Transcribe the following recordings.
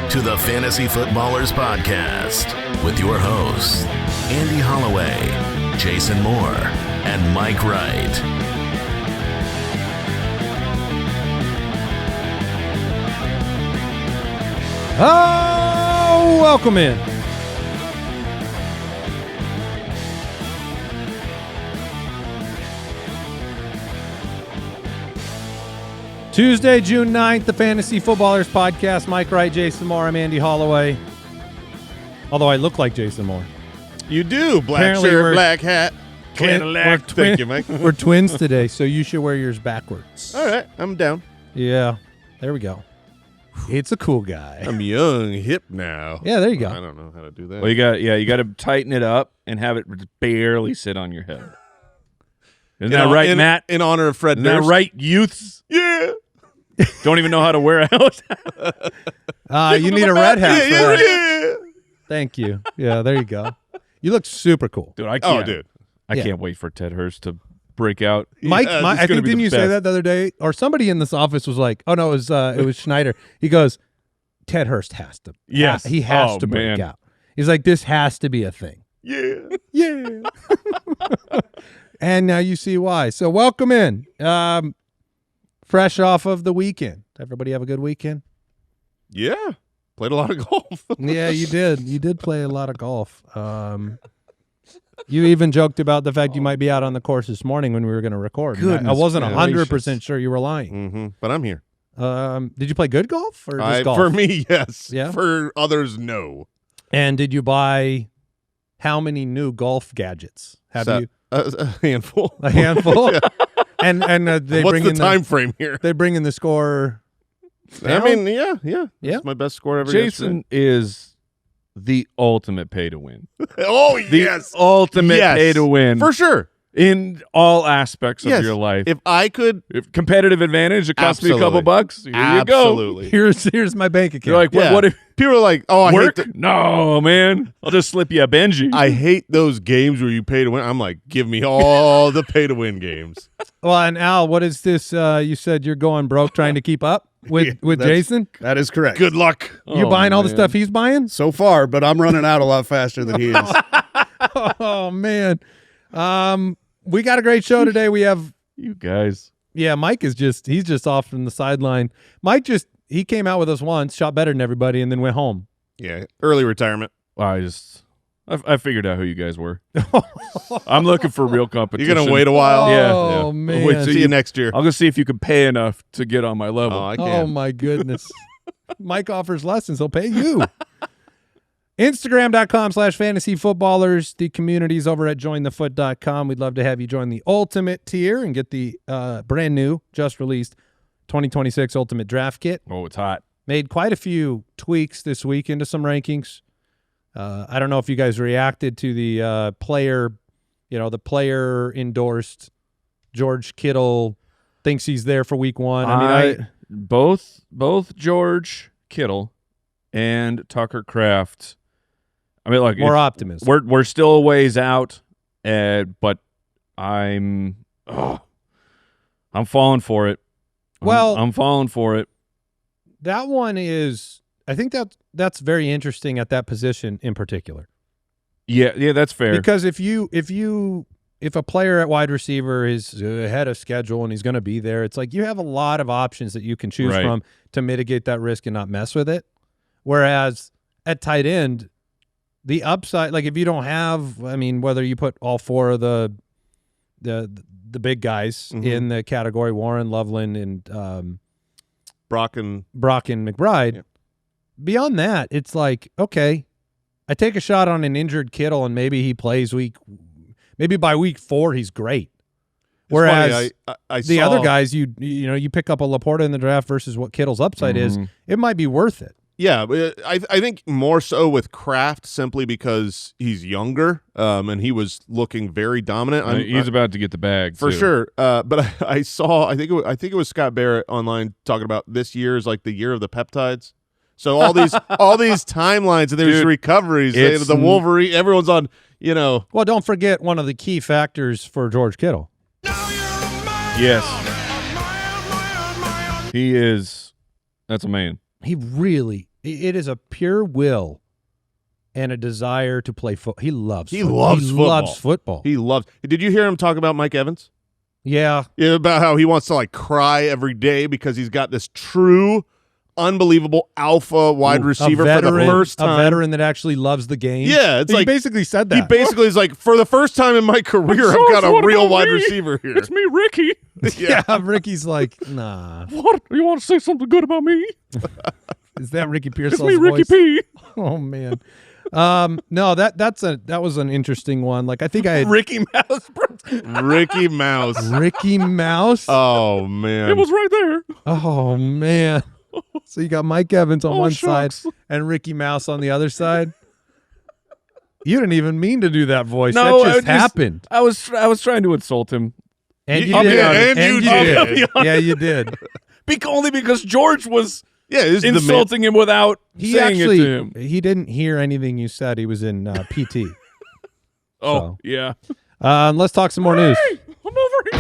to the Fantasy Footballers Podcast with your hosts, Andy Holloway, Jason Moore, and Mike Wright. Oh, welcome in. Tuesday, June 9th, the Fantasy Footballers Podcast. Mike Wright, Jason Moore. I'm Andy Holloway. Although I look like Jason Moore. You do. Black Apparently shirt, black hat, Cadillac. Thank you, Mike. We're twins today, so you should wear yours backwards. All right, I'm down. Yeah, there we go. It's a cool guy. I'm young, hip now. Yeah, there you go. I don't know how to do that. Well, you got to tighten it up and have it barely sit on your head. Isn't that right, Matt? In honor of Fred Isn't that Durst. right, youths? Yeah. Don't even know how to wear a house. You need a red hat for that. Yeah. Thank you. Yeah, there you go. You look super cool. Dude, I can't. Oh, dude. I can't wait for Ted Hurst to break out. Mike, Yeah, I think didn't you say that the other day? Or somebody in this office was like, "Oh no, it was Schneider." He goes, "Ted Hurst has to. Yes. he has to break out." He's like, "This has to be a thing." Yeah. Yeah. And now you see why. So welcome in. Fresh off of the weekend. Everybody have a good weekend? Yeah. Played a lot of golf. Yeah, you did. You did play a lot of golf. You even joked about the fact you might be out on the course this morning when we were going to record. I wasn't 100% sure you were lying. Mm-hmm. But I'm here. Did you play good golf or just golf? For me, yes. Yeah? For others, no. And did you buy how many new golf gadgets? Have you? A handful. A handful? Yeah. And they What's bring the in time frame here? They bring in the score. I mean, yeah. Yeah. It's my best score ever. Jason is the ultimate pay to win. Oh, The yes. ultimate pay to win. For sure. In all aspects of Yes. your life. If I could. If competitive advantage, it costs me a couple Absolutely. bucks. Here you go. Absolutely. Here's my bank account. You're like, Yeah. what if People are like, oh, I work? hate No, man. I'll just slip you a Benji. I hate those games where you pay to win. I'm like, give me all the pay to win games. Well, and Al, what is this? You said you're going broke trying to keep up with Jason. That is correct. Good luck. You buying all the stuff he's buying? So far, but I'm running out a lot faster than he is. Oh man. We got a great show today. We have You guys. Mike is he's just off from the sideline. Mike he came out with us once, shot better than everybody, and then went home. Yeah, early retirement. I figured out who you guys were. I'm looking for real competition. You're going to wait a while? Oh man. Wait, see you next year. I'll go see if you can pay enough to get on my level. Oh, I Oh can. my goodness. Mike offers lessons. He'll pay you. Instagram.com/fantasyfootballers. The community's over at jointhefoot.com. We'd love to have you join the ultimate tier and get the brand new, just released 2026 Ultimate Draft Kit. Oh, it's hot. Made quite a few tweaks this week into some rankings. I don't know if you guys reacted to the player endorsed George Kittle thinks he's there for week one. I mean, both George Kittle and Tucker Kraft. I mean, like more optimism. We're still a ways out, but I'm falling for it. I'm falling for it. That one is. I think that's very interesting at that position in particular. Yeah, that's fair. Because if a player at wide receiver is ahead of schedule and he's going to be there, it's like you have a lot of options that you can choose from to mitigate that risk and not mess with it. Whereas at tight end, the upside, like if you don't have, I mean, whether you put all four of the big guys in the category, Warren, Loveland, and Brock and McBride. Yeah. Beyond that, it's like, okay, I take a shot on an injured Kittle and maybe he plays maybe by week 4 he's great. Whereas I the saw, other guys, you pick up a Laporta in the draft versus what Kittle's upside is, it might be worth it. Yeah, I think more so with Kraft simply because he's younger and he was looking very dominant. He's about to get the bag for too. sure. But I saw I think it was Scott Barrett online talking about this year is like the year of the peptides. So all these timelines and there's recoveries. The Wolverine, everyone's on. Well, don't forget one of the key factors for George Kittle. Yes, he is. That's a man. He really It is a pure will and a desire to play football. He loves football. He loves. Did you hear him talk about Mike Evans? Yeah, about how he wants to like cry every day because he's got this true, unbelievable alpha wide receiver for the first time. A veteran that actually loves the game. Yeah, he basically said that. He basically is like, for the first time in my career, I've got a real wide receiver here. It's me, Ricky. Yeah, Ricky's like, nah. What? You want to say something good about me? Is that Ricky Pearsall's voice? It's me, Ricky P. Oh man. No, that was an interesting one. Like I think I had Ricky Mouse. Ricky Mouse. Ricky Mouse. Oh man, it was right there. Oh man. So you got Mike Evans on one side and Ricky Mouse on the other side. You didn't even mean to do that voice. No, that just happened. I was trying to insult him. And you did. And you did. Yeah, you did. Only because George was insulting him without saying it to him. He didn't hear anything you said. He was in PT. Oh, yeah. Let's talk some more news. I'm over here.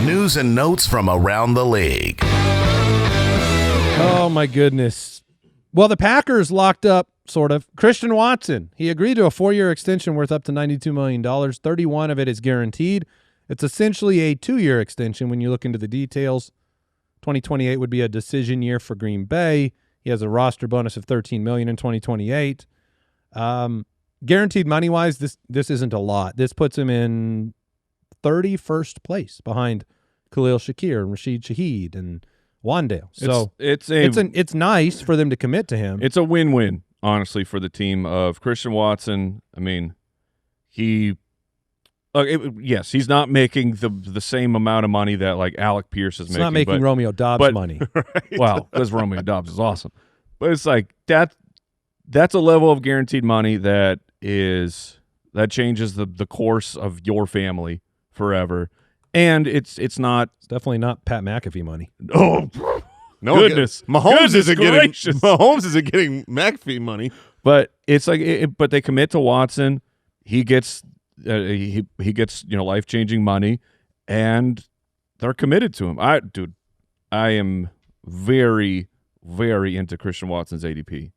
News and notes from around the league. Oh, my goodness. Well, the Packers locked up, sort of, Christian Watson. He agreed to a 4-year extension worth up to $92 million. 31 of it is guaranteed. It's essentially a 2-year extension when you look into the details. 2028 would be a decision year for Green Bay. He has a roster bonus of $13 million in 2028. Guaranteed money-wise, this isn't a lot. This puts him in 31st place behind Khalil Shakir and Rashid Shaheed and Wandale. So it's nice for them to commit to him. It's a win-win, honestly, for the team of Christian Watson. I mean, he's not making the same amount of money that like Alec Pierce is making. He's not making Romeo Dobbs money. Right? Well, because Romeo Dobbs is awesome. But it's like that's a level of guaranteed money that changes the course of your family forever. And it's definitely not Pat McAfee money. Oh no, goodness. Mahomes isn't getting McAfee money. But it's like but they commit to Watson. He gets he gets life-changing money, and they're committed to him. I am very, very into Christian Watson's ADP.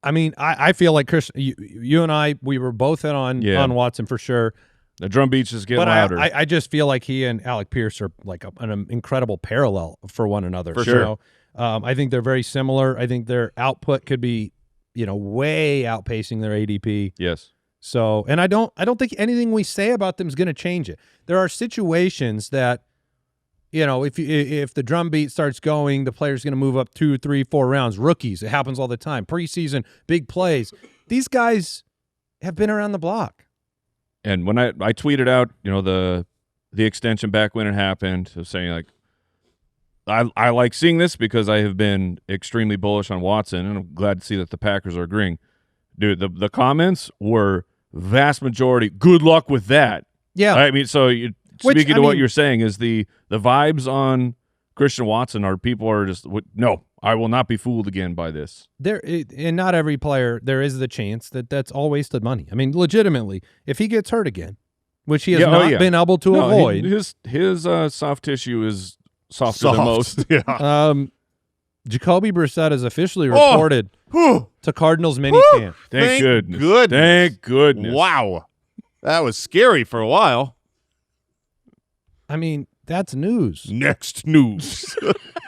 I mean, I feel like Christian, you and I, we were both in on Watson for sure. The drum beats just getting louder. I just feel like he and Alec Pierce are like an incredible parallel for one another. For sure. I think they're very similar. I think their output could be, way outpacing their ADP. Yes. So, and I don't think anything we say about them is going to change it. There are situations that, if the drum beat starts going, the player's going to move up 2, 3, 4 rounds. Rookies, it happens all the time. Preseason, big plays. These guys have been around the block. And when I tweeted out, the extension back when it happened, of saying like, I like seeing this because I have been extremely bullish on Watson, and I'm glad to see that the Packers are agreeing. Dude, the comments were vast majority, good luck with that. Yeah. I mean, so speaking to what you're saying is the vibes on Christian Watson are people are just, no, I will not be fooled again by this. And not every player, there is the chance that that's all wasted money. I mean, legitimately, if he gets hurt again, which he has not been able to avoid. His soft tissue is softer than most. Yeah. Jacoby Brissett is officially reported to Cardinals minicamp. Thank goodness. Thank goodness. Wow. That was scary for a while. I mean, that's news. Next news.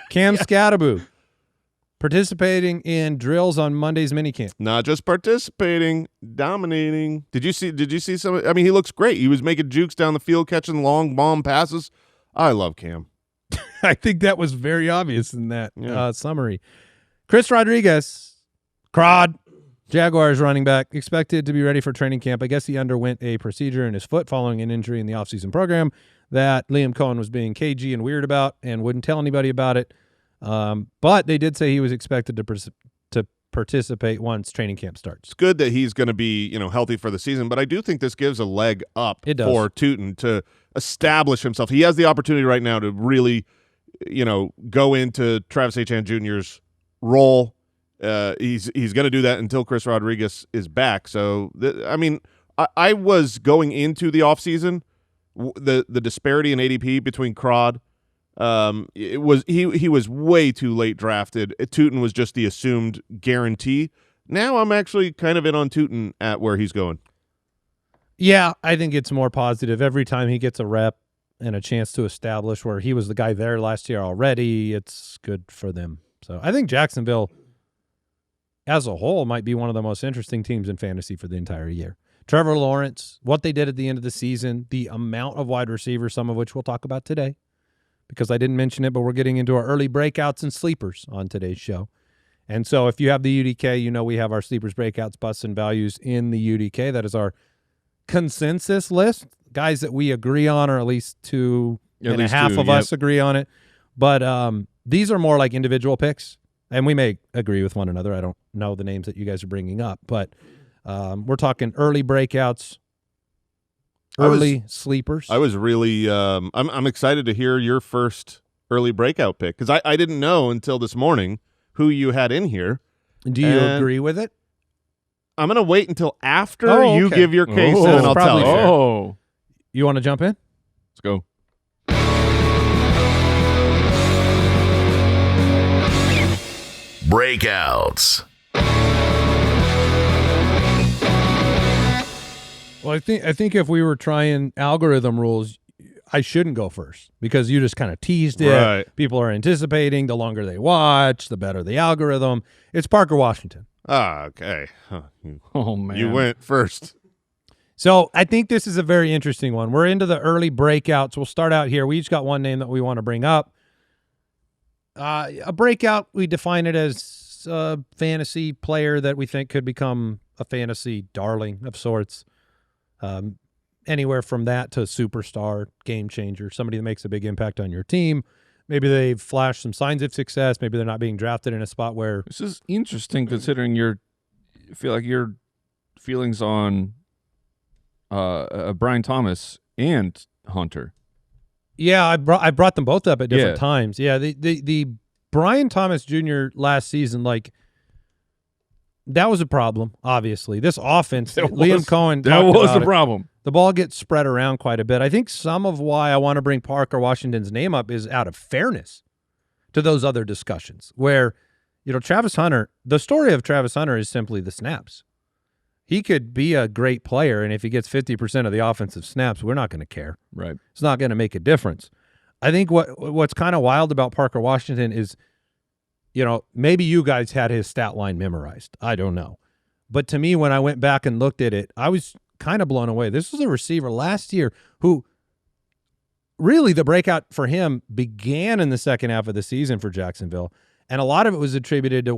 Cam Scatterbo participating in drills on Monday's minicamp. Not just participating, dominating. Did you see some? I mean, he looks great. He was making jukes down the field, catching long bomb passes. I love Cam. I think that was very obvious in that summary. Chris Rodriguez, Crod, Jaguars running back, expected to be ready for training camp. I guess he underwent a procedure in his foot following an injury in the offseason program that Liam Cohen was being cagey and weird about and wouldn't tell anybody about it. But they did say he was expected to participate once training camp starts. It's good that he's going to be healthy for the season, but I do think this gives a leg up for Tootin to establish himself. He has the opportunity right now to really go into Travis Etienne Jr.'s role. He's going to do that until Chris Rodriguez is back. So, I was going into the offseason, the disparity in ADP between Crod It was he was way too late drafted. Tootin was just the assumed guarantee. Now I'm actually kind of in on Tootin at where he's going. Yeah, I think it's more positive. Every time he gets a rep and a chance to establish where he was the guy there last year already, it's good for them. So I think Jacksonville as a whole might be one of the most interesting teams in fantasy for the entire year. Trevor Lawrence, what they did at the end of the season, the amount of wide receivers, some of which we'll talk about today, because I didn't mention it, but we're getting into our early breakouts and sleepers on today's show. And so if you have the UDK, you know we have our sleepers, breakouts, busts, and values in the UDK. That is our consensus list, guys that we agree on, or at least two and a half of us agree on it. But these are more like individual picks, and we may agree with one another. I don't know the names that you guys are bringing up, but we're talking early breakouts, early sleepers. I was really I'm excited to hear your first early breakout pick, because I didn't know until this morning who you had in here. Do you agree with it? I'm going to wait until after you give your case, and then I'll tell you. Oh, you want to jump in? Let's go. Breakouts. Well, I think if we were trying algorithm rules, I shouldn't go first, because you just kind of teased it. Right. People are anticipating. The longer they watch, the better the algorithm. It's Parker Washington. Ah, okay. Huh. Oh, man. You went first. So I think this is a very interesting one. We're into the early breakouts. We'll start out here. We each got one name that we want to bring up. A breakout, we define it as a fantasy player that we think could become a fantasy darling of sorts. Anywhere from that to superstar, game changer, somebody that makes a big impact on your team. Maybe they've flashed some signs of success. Maybe they're not being drafted in a spot where... This is interesting, considering your feelings on Brian Thomas and Hunter. Yeah, I brought them both up at different times. Yeah, the Brian Thomas Jr. last season, like, that was a problem, obviously. This offense, Liam Cohen... That was a problem. The ball gets spread around quite a bit. I think some of why I want to bring Parker Washington's name up is out of fairness to those other discussions where, Travis Hunter, the story of Travis Hunter is simply the snaps. He could be a great player, and if he gets 50% of the offensive snaps, we're not going to care. Right. It's not going to make a difference. I think what's kind of wild about Parker Washington is, maybe you guys had his stat line memorized. I don't know. But to me, when I went back and looked at it, I was kind of blown away. This was a receiver last year who really the breakout for him began in the second half of the season for Jacksonville. And a lot of it was attributed to,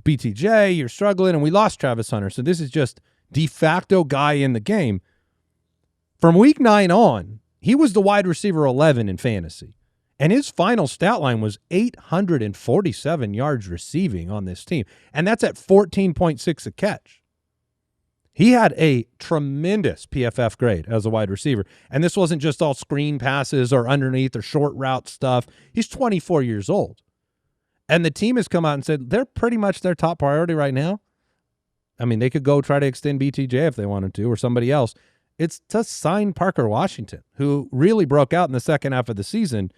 BTJ, you're struggling, and we lost Travis Hunter. So this is just de facto guy in the game. From week 9 on, he was the wide receiver 11 in fantasy. And his final stat line was 847 yards receiving on this team. And that's at 14.6 a catch. He had a tremendous PFF grade as a wide receiver. And this wasn't just all screen passes or underneath or short route stuff. He's 24 years old. And the team has come out and said they're pretty much their top priority right now. I mean, they could go try to extend BTJ if they wanted to, or somebody else. It's to sign Parker Washington, who really broke out in the second half of the season.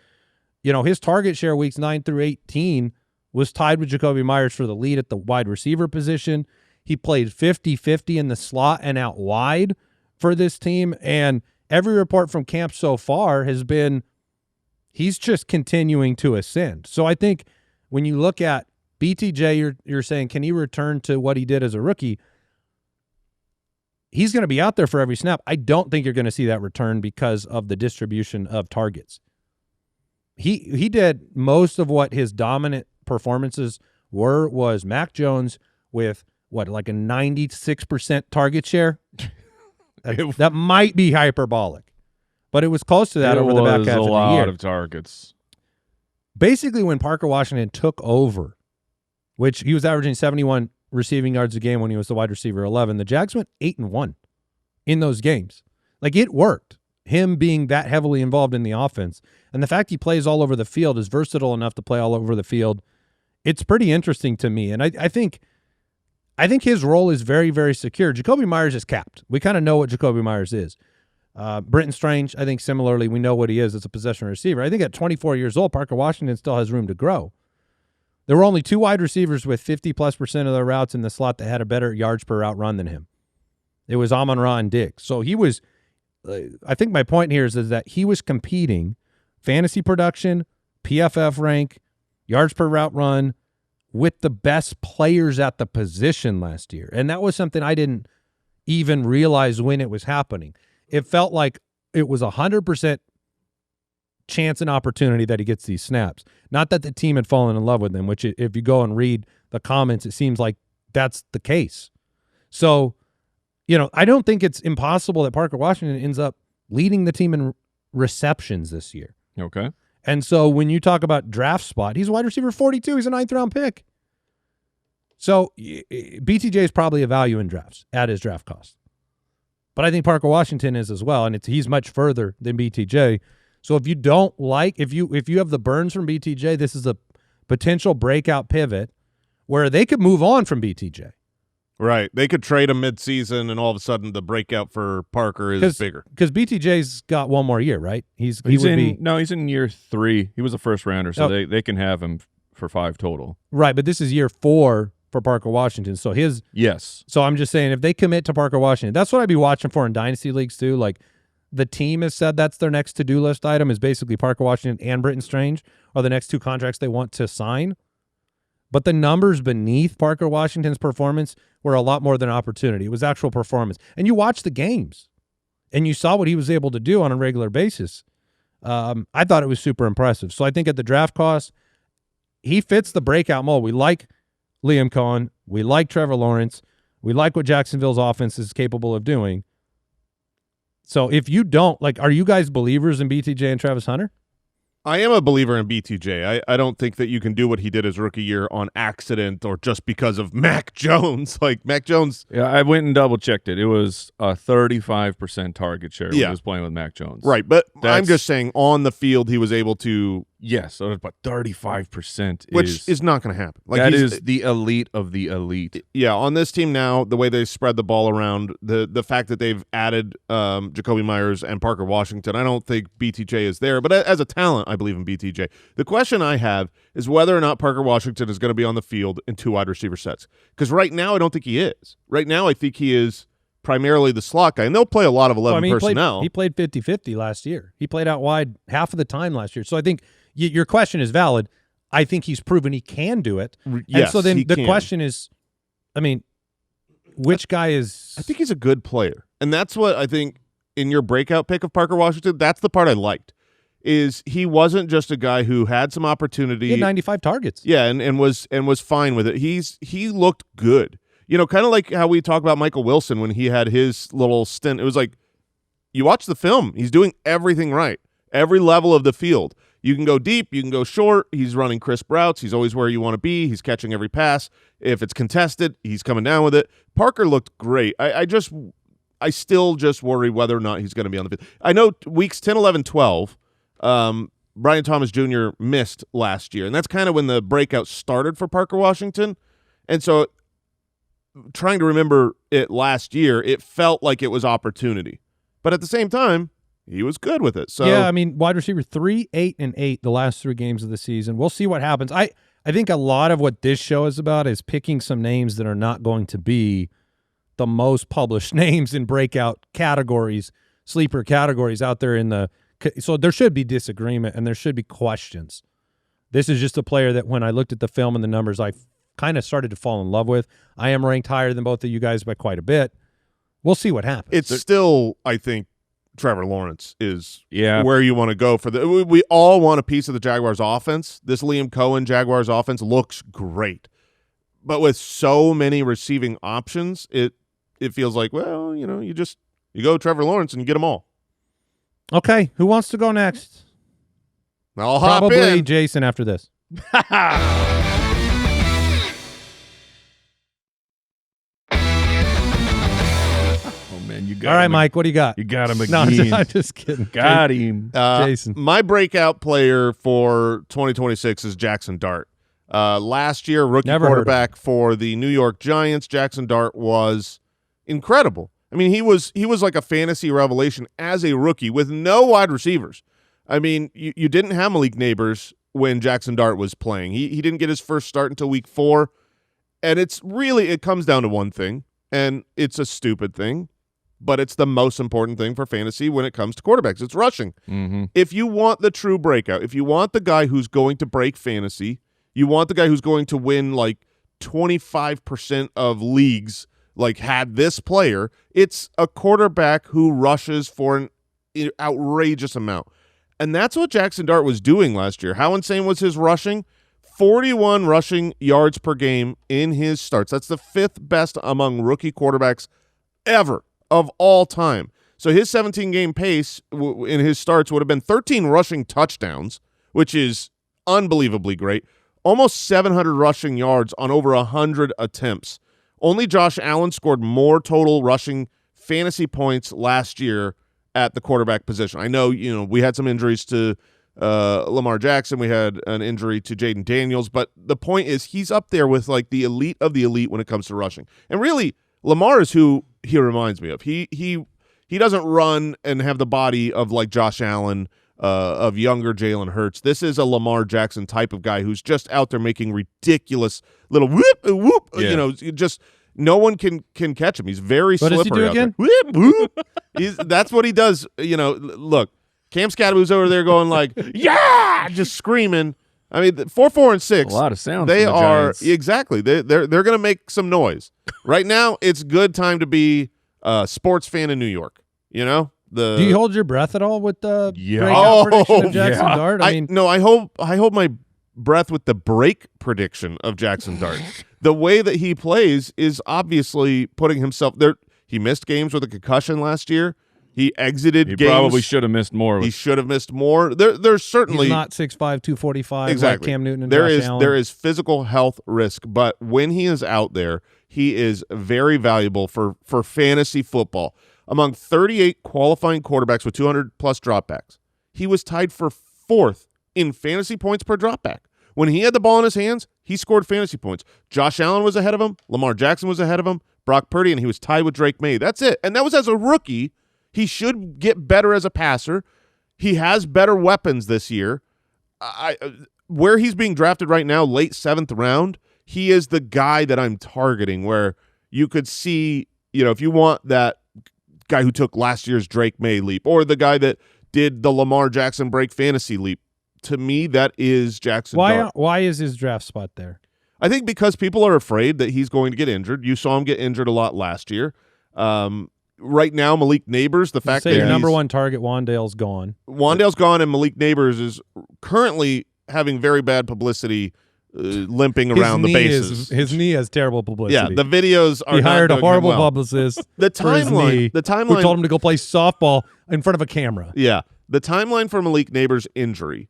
His target share weeks 9 through 18 was tied with Jacoby Myers for the lead at the wide receiver position. He played 50-50 in the slot and out wide for this team. And every report from camp so far has been he's just continuing to ascend. So I think when you look at BTJ, you're saying, can he return to what he did as a rookie? He's going to be out there for every snap. I don't think you're going to see that return because of the distribution of targets. He did most of what his dominant performances was Mac Jones with like a 96% target share. That might be hyperbolic, but it was close to that over the back half of the year. A lot of targets. Basically, when Parker Washington took over, which he was averaging 71 receiving yards a game when he was the wide receiver 11, the Jags went 8-1 in those games. Like, it worked, him being that heavily involved in the offense. And the fact he plays all over the field, is versatile enough to play all over the field. It's pretty interesting to me. And I think his role is very, very secure. Jacoby Myers is capped. We kind of know what Jacoby Myers is. Britton Strange, I think similarly, we know what he is as a possession receiver. I think at 24 years old, Parker Washington still has room to grow. There were only 2 wide receivers with 50+% of their routes in the slot that had a better yards per route run than him. It was Amon-Ra and Diggs. So he was, I think my point here is that he was competing fantasy production, PFF rank, yards per route run with the best players at the position last year. And that was something I didn't even realize when it was happening. It felt like it was 100% chance and opportunity that he gets these snaps. Not that the team had fallen in love with him, which if you go and read the comments, it seems like that's the case. So, I don't think it's impossible that Parker Washington ends up leading the team in receptions this year. Okay. And so when you talk about draft spot, he's a wide receiver 42. He's a 9th-round pick. So BTJ is probably a value in drafts at his draft cost. But I think Parker Washington is as well, and he's much further than BTJ. So if you don't like, if you have the burns from BTJ, this is a potential breakout pivot where they could move on from BTJ. Right. They could trade him midseason, and all of a sudden the breakout for Parker is bigger. Because BTJ's got one more year, right? He's in year 3. He was a first rounder, so they can have him for 5 total. Right, but this is year 4 for Parker Washington. So yes. So I'm just saying, if they commit to Parker Washington, that's what I'd be watching for in dynasty leagues too. Like the team has said that's their next to-do list item is basically Parker Washington and Britton Strange are the next 2 contracts they want to sign. But the numbers beneath Parker Washington's performance were a lot more than opportunity. It was actual performance. And you watched the games, and you saw what he was able to do on a regular basis. I thought it was super impressive. So I think at the draft cost, he fits the breakout mold. We like Liam Cohen. We like Trevor Lawrence. We like what Jacksonville's offense is capable of doing. So if you don't, are you guys believers in BTJ and Travis Hunter? I am a believer in BTJ. I don't think that you can do what he did his rookie year on accident or just because of Mac Jones. Like Mac Jones. Yeah, I went and double-checked it. It was a 35% target share when he was playing with Mac Jones. Right, but I'm just saying on the field he was able to. Yes, but 35% which is not going to happen. That is the elite of the elite. Yeah, on this team now, the way they spread the ball around, the fact that they've added Jacoby Myers and Parker Washington, I don't think BTJ is there. But as a talent, I believe in BTJ. The question I have is whether or not Parker Washington is going to be on the field in 2 wide receiver sets. Because right now, I don't think he is. Right now, I think he is primarily the slot guy, and they'll play a lot of 11 personnel. He played 50-50 last year. He played out wide half of the time last year. So I think your question is valid. I think he's proven he can do it. Yes, and so then the question is, which guy is... I think he's a good player. And that's what I think in your breakout pick of Parker Washington, that's the part I liked, is he wasn't just a guy who had some opportunity. He had 95 targets. Yeah, and was fine with it. He looked good. Kind of like how we talk about Michael Wilson when he had his little stint. It was like, you watch the film. He's doing everything right. Every level of the field. You can go deep. You can go short. He's running crisp routes. He's always where you want to be. He's catching every pass. If it's contested, he's coming down with it. Parker looked great. I still just worry whether or not he's going to be on the field. I know weeks 10, 11, 12, Brian Thomas Jr. missed last year, and that's kind of when the breakout started for Parker Washington. And so trying to remember it last year, it felt like it was opportunity. But at the same time, he was good with it. So yeah, wide receiver 3, 8, and 8 the last 3 games of the season. We'll see what happens. I think a lot of what this show is about is picking some names that are not going to be the most published names in breakout categories, sleeper categories out there in the – so there should be disagreement and there should be questions. This is just a player that when I looked at the film and the numbers, I kind of started to fall in love with. I am ranked higher than both of you guys by quite a bit. We'll see what happens. It's still, I think, Trevor Lawrence is where you want to go for the. We all want a piece of the Jaguars' offense. This Liam Cohen Jaguars' offense looks great, but with so many receiving options, it feels like, well, you go Trevor Lawrence and you get them all. Okay, who wants to go next? I'll hop in. Probably Jason after this. All right, Mike, what do you got? You got him again. No, I'm just kidding. Got him. Jason. My breakout player for 2026 is Jackson Dart. Last year, rookie quarterback for the New York Giants, Jackson Dart was incredible. I mean, he was like a fantasy revelation as a rookie with no wide receivers. I mean, you didn't have Malik Neighbors when Jackson Dart was playing. He didn't get his first start until week 4. And it comes down to one thing, and it's a stupid thing, but it's the most important thing for fantasy when it comes to quarterbacks. It's rushing. Mm-hmm. If you want the true breakout, if you want the guy who's going to break fantasy, you want the guy who's going to win like 25% of leagues, like had this player, it's a quarterback who rushes for an outrageous amount. And that's what Jackson Dart was doing last year. How insane was his rushing? 41 rushing yards per game in his starts. That's the 5th best among rookie quarterbacks ever of all time. So his 17-game pace in his starts would have been 13 rushing touchdowns, which is unbelievably great. Almost 700 rushing yards on over 100 attempts. Only Josh Allen scored more total rushing fantasy points last year at the quarterback position. I know, we had some injuries to Lamar Jackson. We had an injury to Jaden Daniels, but the point is he's up there with like the elite of the elite when it comes to rushing. And really, Lamar is who he reminds me of. He doesn't run and have the body of like Josh Allen, of younger Jalen Hurts. This is a Lamar Jackson type of guy who's just out there making ridiculous little whoop, just no one can catch him. He's very slippery. What does he do again? Whoop, whoop. That's what he does. Look, Cam Scadaboo's over there going like, yeah, just screaming. I mean, 4-4-6. A lot of sound. They from the are Giants. exactly. They're going to make some noise right now. It's good time to be a sports fan in New York. Do you hold your breath at all with the Yeah. breakout prediction of Jackson Dart? I hold my breath with the break prediction of Jackson Dart. The way that he plays is obviously putting himself there. He missed games with a concussion last year. He exited He games. probably should have missed more. He should have missed more. There's certainly He's not 6'5", 245 exactly. like Cam Newton and there Josh is Allen. There is physical health risk, but when he is out there, he is very valuable for fantasy football. Among 38 qualifying quarterbacks with 200-plus dropbacks, he was tied for 4th in fantasy points per dropback. When he had the ball in his hands, he scored fantasy points. Josh Allen was ahead of him. Lamar Jackson was ahead of him. Brock Purdy, and he was tied with Drake May. That's it. And that was as a rookie. He should get better as a passer. He has better weapons this year. Where he's being drafted right now, late 7th round, he is the guy that I'm targeting where you could see, if you want that guy who took last year's Drake May leap or the guy that did the Lamar Jackson break fantasy leap, to me, that is Jackson Dart. Why is his draft spot there? I think because people are afraid that he's going to get injured. You saw him get injured a lot last year. Right now, Malik Neighbors, the fact that your number one target, Wandale's gone. Wandale's gone, and Malik Neighbors is currently having very bad publicity, limping around the bases. His knee has terrible publicity. Yeah, the videos are. He hired not a doing horrible him well. publicist. The timeline. Who told him to go play softball in front of a camera. Yeah, the timeline for Malik Neighbors' injury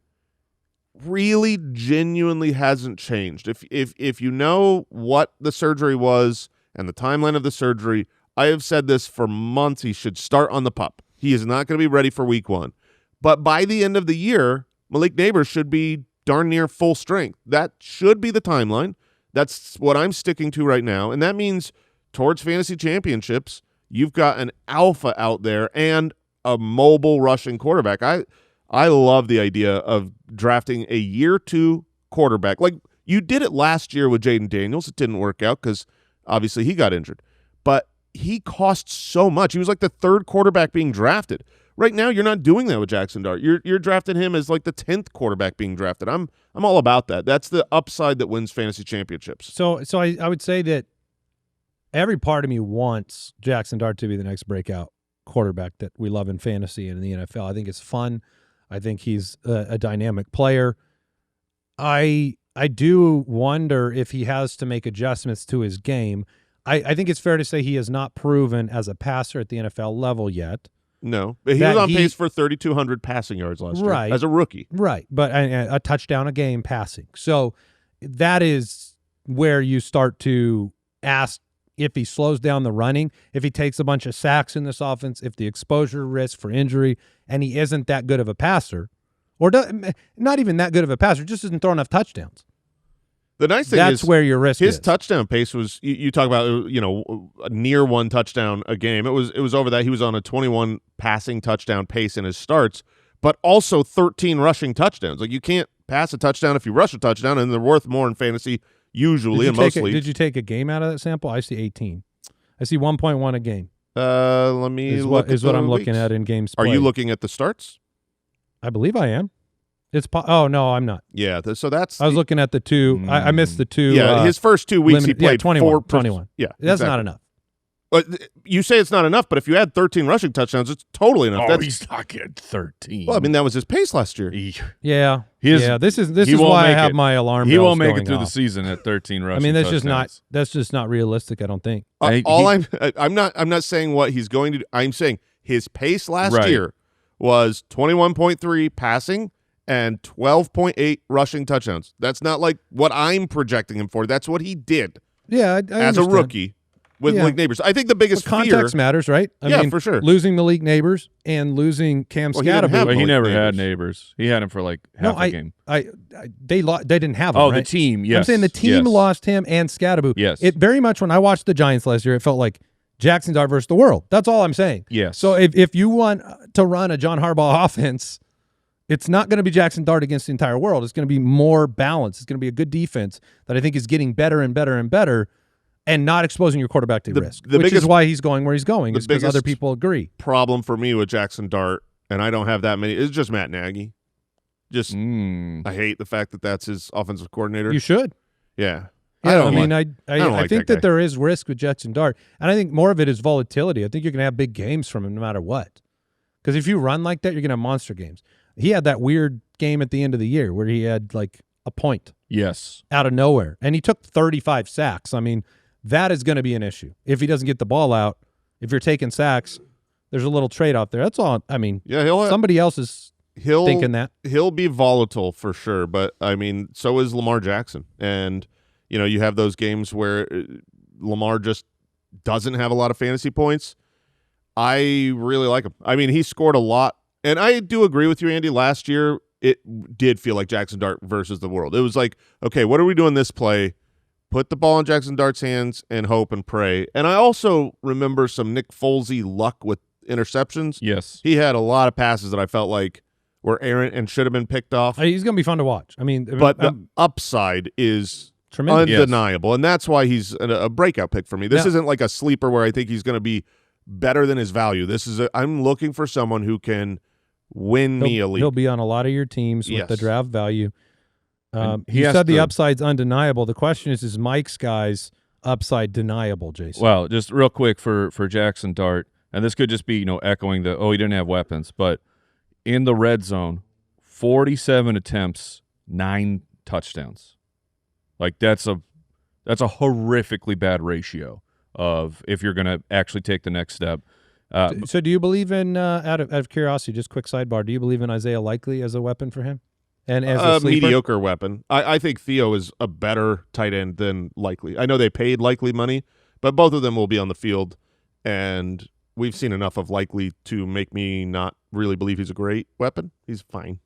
really genuinely hasn't changed. If you know what the surgery was and the timeline of the surgery, I have said this for months. He should start on the pup. He is not going to be ready for week 1. But by the end of the year, Malik Neighbors should be darn near full strength. That should be the timeline. That's what I'm sticking to right now. And that means towards fantasy championships, you've got an alpha out there and a mobile rushing quarterback. I love the idea of drafting a year 2 quarterback. Like you did it last year with Jaden Daniels. It didn't work out because obviously he got injured. But he costs so much. He was like the 3rd quarterback being drafted. Right now, you're not doing that with Jackson Dart. You're drafting him as like the 10th quarterback being drafted. I'm all about that. That's the upside that wins fantasy championships. So I would say that every part of me wants Jackson Dart to be the next breakout quarterback that we love in fantasy and in the NFL. I think it's fun. I think he's a dynamic player. I do wonder if he has to make adjustments to his game. I think it's fair to say he has not proven as a passer at the NFL level yet. No, but he was on pace for 3,200 passing yards last year as a rookie. Right, but a touchdown a game passing. So that is where you start to ask if he slows down the running, if he takes a bunch of sacks in this offense, if the exposure risk for injury, and he isn't that good of a passer, or not even that good of a passer, just isn't throwing enough touchdowns. The nice thing that's is where your risk his is. touchdown pace was. You talk about a near 1 touchdown a game. It was over that. He was on a 21 passing touchdown pace in his starts, but also 13 rushing touchdowns. Like you can't pass a touchdown if you rush a touchdown, and they're worth more in fantasy usually in most leagues. Did you take a game out of that sample? I see 18. I see 1.1 a game. Let me look. Is what I'm looking at in games. Are you looking at the starts? I believe I am. Oh no, I'm not. Yeah, so that's. I was looking at the two. I missed the two. Yeah, his first 2 weeks he played 21. Yeah, that's not enough. But you say it's not enough, but if you add 13 rushing touchdowns, it's totally enough. He's not getting 13. Well, I mean that was his pace last year. Yeah. This is why I have my alarm. He won't make it going through off. the season at 13 rushing. I mean, touchdowns. that's just not realistic. I don't think. I'm not saying what he's going to do. I'm saying his pace last year was 21.3 passing and 12.8 rushing touchdowns. That's not like what I'm projecting him for. That's what he did. Yeah, I as a rookie with Malik Neighbors. I think the biggest context matters, right? I mean, for sure. Losing Malik Neighbors and losing Cam Scatterbo. He never had Neighbors. He had him for like half a game. They didn't have him. Oh, right? the team. Yes, I'm saying the team lost him and Scatterbo. Yes, it very much. When I watched the Giants last year, it felt like Jackson Dart versus the world. That's all I'm saying. Yes. So if you want to run a John Harbaugh offense, it's not going to be Jackson Dart against the entire world. It's going to be more balanced. It's going to be a good defense that I think is getting better and better and better, and not exposing your quarterback to risk, which is why he's going where he's going, is because other people agree. Problem for me with Jackson Dart, and I don't have that many, is just Matt Nagy. I hate the fact that that's his offensive coordinator. You should. Yeah. I think that there is risk with Jackson Dart, and I think more of it is volatility. I think you're going to have big games from him no matter what. Because if you run like that, you're going to have monster games. He had that weird game at the end of the year where he had like a point. Yes. Out of nowhere. And he took 35 sacks. I mean, that is going to be an issue. If he doesn't get the ball out, if you're taking sacks, there's a little trade-off there. That's all. I mean, somebody else is thinking that. He'll be volatile for sure, but, I mean, so is Lamar Jackson. And, you have those games where Lamar just doesn't have a lot of fantasy points. I really like him. I mean, he scored a lot. And I do agree with you, Andy. Last year, it did feel like Jackson Dart versus the world. It was like, okay, what are we doing this play? Put the ball in Jackson Dart's hands and hope and pray. And I also remember some Nick Folesy luck with interceptions. Yes. He had a lot of passes that I felt like were errant and should have been picked off. He's going to be fun to watch. But the upside is tremendous. Undeniable. Yes. And that's why he's a breakout pick for me. This isn't like a sleeper where I think he's going to be better than his value. This is I'm looking for someone who can win me a league. He'll be on a lot of your teams with the draft value. He said the upside's undeniable. The question is Mike's guy's upside deniable, Jason? Well, just real quick for Jackson Dart, and this could just be, echoing the, he didn't have weapons, but in the red zone, 47 attempts, 9 touchdowns. Like that's a horrifically bad ratio of if you're going to actually take the next step. So do you believe in, out of curiosity, just quick sidebar, do you believe in Isaiah Likely as a weapon for him? And as a mediocre weapon. I think Theo is a better tight end than Likely. I know they paid Likely money, but both of them will be on the field, and we've seen enough of Likely to make me not really believe he's a great weapon. He's fine.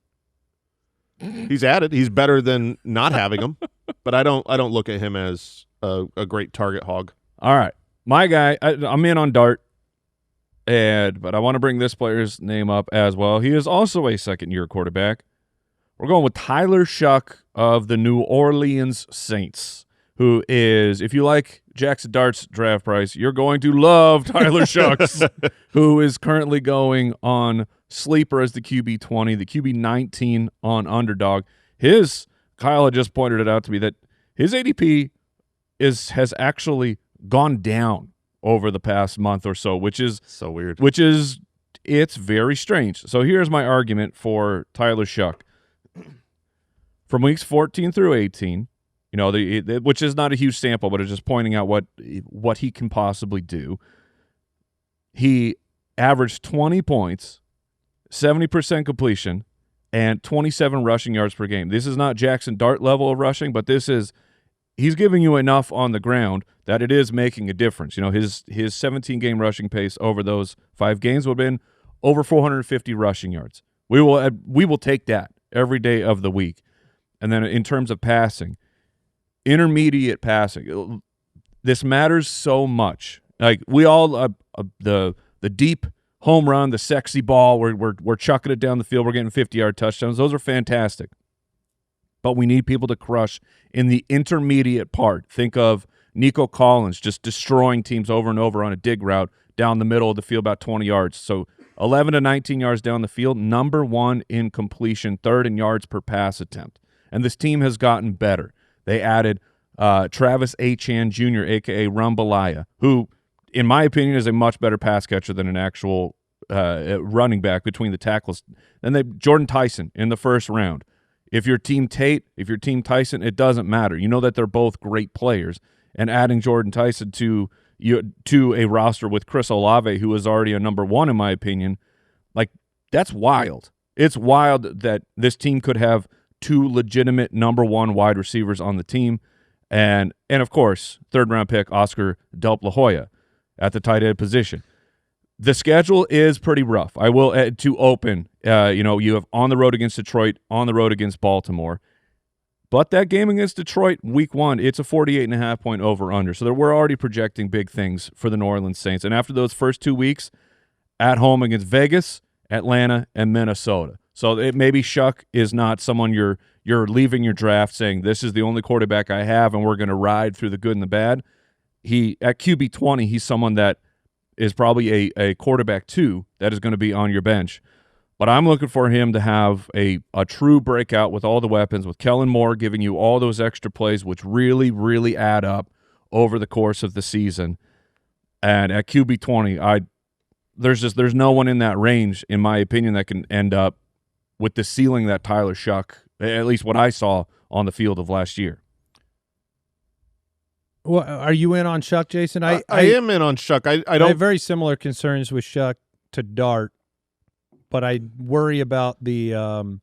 He's added. He's better than not having him, but I don't look at him as a great target hog. All right. My guy, I'm in on Dart. But I want to bring this player's name up as well. He is also a second-year quarterback. We're going with Tyler Shuck of the New Orleans Saints, who is, if you like Jackson Dart's draft price, you're going to love Tyler Shucks, who is currently going on Sleeper as the QB 20, the QB 19 on Underdog. Kyle had just pointed it out to me that his ADP has actually gone down over the past month or so, which is so weird. It's very strange. So here's my argument for Tyler Shuck. From weeks 14 through 18, which is not a huge sample, but it's just pointing out what he can possibly do. He averaged 20 points, 70% completion, and 27 rushing yards per game. This is not Jackson Dart level of rushing, but he's giving you enough on the ground that it is making a difference. His 17-game rushing pace over those 5 games would have been over 450 rushing yards. We will take that every day of the week. And then in terms of passing, intermediate passing. This matters so much. Like we all the deep home run, the sexy ball, we're chucking it down the field, we're getting 50-yard touchdowns. Those are fantastic. But we need people to crush in the intermediate part. Think of Nico Collins just destroying teams over and over on a dig route down the middle of the field about 20 yards. So 11 to 19 yards down the field, number 1 in completion, 3rd in yards per pass attempt. And this team has gotten better. They added Travis Etienne Jr., a.k.a. Rumbalaya, who, in my opinion, is a much better pass catcher than an actual running back between the tackles. Then Jordan Tyson in the first round. If you're Team Tate, if you're Team Tyson, it doesn't matter. You know that they're both great players. And adding Jordan Tyson to a roster with Chris Olave, who is already a number 1 in my opinion, like that's wild. It's wild that this team could have 2 legitimate number 1 wide receivers on the team. And of course, 3rd-round pick Oscar Delp La Hoya at the tight end position. The schedule is pretty rough. I will to open. You have on the road against Detroit, on the road against Baltimore. But that game against Detroit, week 1, it's a 48.5-point over-under. So we're already projecting big things for the New Orleans Saints. And after those first 2 weeks, at home against Vegas, Atlanta, and Minnesota. So maybe Shuck is not someone you're leaving your draft saying, this is the only quarterback I have and we're going to ride through the good and the bad. At QB 20, he's someone that is probably a quarterback 2 that is going to be on your bench. But I'm looking for him to have a true breakout with all the weapons, with Kellen Moore giving you all those extra plays, which really, really add up over the course of the season. And at QB 20, there's no one in that range, in my opinion, that can end up with the ceiling that Tyler Shuck, at least what I saw on the field of last year. Well, are you in on Shuck, Jason? I am in on Shuck. I have very similar concerns with Shuck to Dart, but I worry about the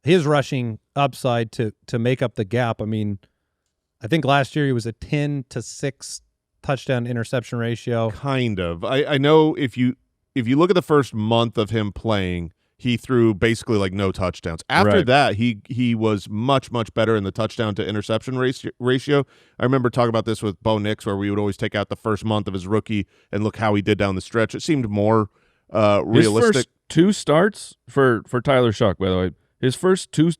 his rushing upside to make up the gap. I mean, I think last year he was a 10-6 touchdown interception ratio. Kind of. I know if you look at the first month of him playing, he threw basically like no touchdowns. After that, he was much, much better in the touchdown to interception ratio. I remember talking about this with Bo Nix, where we would always take out the first month of his rookie and look how he did down the stretch. It seemed more realistic. His first 2 starts for Tyler Shuck, by the way, his first 2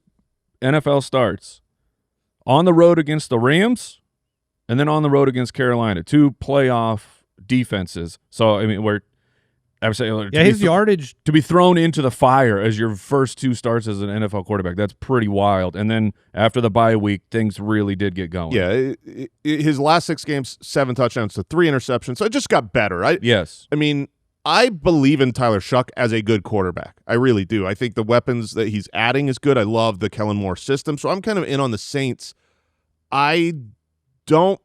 NFL starts on the road against the Rams and then on the road against Carolina, 2 playoff defenses. So, I mean, his yardage to be thrown into the fire as your first 2 starts as an NFL quarterback, that's pretty wild. And then after the bye week, things really did get going. Yeah, his last 6 games, 7 touchdowns to 3 interceptions. So it just got better. Yes. I mean, I believe in Tyler Shuck as a good quarterback. I really do. I think the weapons that he's adding is good. I love the Kellen Moore system. So I'm kind of in on the Saints. I don't